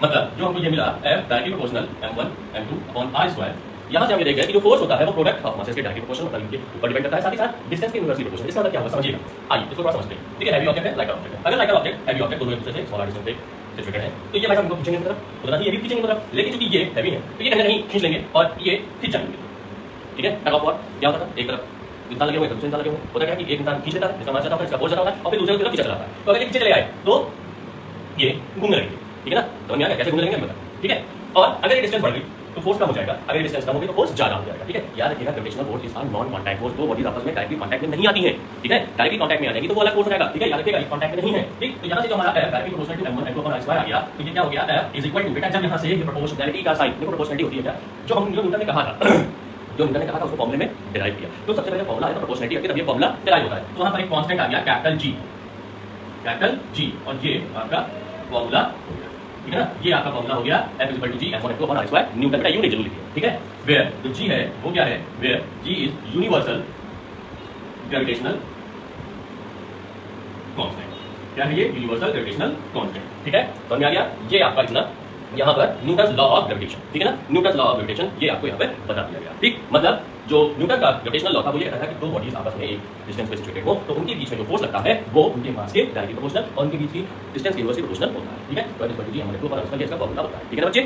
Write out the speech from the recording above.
मतलब जो हमको ये मिला F directly proportional m1 m2 upon r square, यहाँ से हम ये देख रहे हैं कि जो फोर्स होता है वो प्रोडक्ट ऑफ मासेस के डायरेक्टली प्रोपोर्शनल मतलब इनके ऊपर डिपेंड करता है, साथ ही साथ डिस्टेंस के इनवर्सली प्रोपोर्शनल। इसका मतलब क्या होगा समझिएगा, आइए इसको थोड़ा समझते हैं। ठीक है, हैवी ऑब्जेक्ट है, लाइटर ऑब्जेक्ट है। अगर लाइटर ऑब्जेक्ट हैवी ऑब्जेक्ट दोनों एक दूसरे से स्मॉलर डिस्टेंस पे सिचुएटेड है तो ये भाई साहब इनको खींचेंगे तरफ, उतना ही ये भी खींचेंगे तरफ, लेकिन चूंकि ये हैवी है तो ये कहीं ना कहीं खींच लेंगे और ये खींच जाएंगे। ठीक है, टग ऑफ वॉर क्या होता है, एक तरफ इंसान लगे हुए दूसरे इंसान लगे हुए, होता क्या है कि एक इंसान खींच लेता है, जिसका मास ज्यादा होता है, इसका फोर्स ज्यादा होता है, और फिर दूसरे की तरफ खींचा चला जाता है। तो अगर ये पीछे चले आए तो ये घूमने लगेंगे। ठीक है ना, समझ में आ गया कैसे घूमने लगेंगे बता। ठीक है, और अगर ये डिस्टेंस बढ़ गई तो फोर्स कम हो जाएगा, अगर डिस्टेंस कम होगी तो फोर्स ज्यादा हो जाएगा। ठीक है, याद रखिएगा gravitational force is non contact force, दो बॉडीज आपस में डायरेक्टली कांटेक्ट में नहीं आती हैं। ठीक है, डायरेक्टली कांटेक्ट में आ जाएगी तो वो अलग फोर्स हो जाएगा। ठीक है, याद रखिएगा कांटेक्ट में नहीं है। ठीक, तो यहां से जो हमारा F directly proportional to m1 m2 upon r square आ गया, तो ये क्या हो गया, F इज इक्वल टू, बेटा जब यहां से ये प्रोपोर्शनैलिटी का साइन, देखो प्रोपोर्शनैलिटी होती है क्या, जो न्यूटन ने कहा था जो न्यूटन ने कहा था उसको फॉर्मूले में डिराइव किया। तो सबसे पहले फॉर्मूला है तो प्रोपोर्शनैलिटी है, तब ये फॉर्मूला डिराइव होता है। तो वहां पर एक कांस्टेंट आ गया कैपिटल G, और ये आपका फॉर्मूला, ठीक है ना, ये आपका फॉर्मूला हो गया F equal to G m1 m2 upon r square, Newton का यूनिट जरूर लिखिए। ठीक है, वेयर जो G है वो क्या है, where G is universal gravitational constant. क्या है ये, यूनिवर्सल ग्रेविटेशनल कांस्टेंट। ठीक है, समझ में आ गया, ये आपका इतना यहाँ पर न्यूटन लॉ ऑफ ग्रेविटेशन। ठीक है ना, न्यूटन लॉ ऑफ ग्रेविटेशन ये आपको यहाँ पे बता दिया गया। ठीक, मतलब जो न्यूटन का ग्रेविटेशनल लॉ था वो ये कहता था कि दो बॉडीज आपस में एक डिस्टेंस पे सिचुएटेड हो तो उनके बीच में जो फोर्स लगता है वो उनके मास के डायरेक्टली प्रोपोर्शनल और उनके बीच की डिस्टेंस के इनवर्सली प्रोपोर्शनल होता है। ठीक है, तो इसका फॉर्मूला होता है। ठीक है ना बच्चे।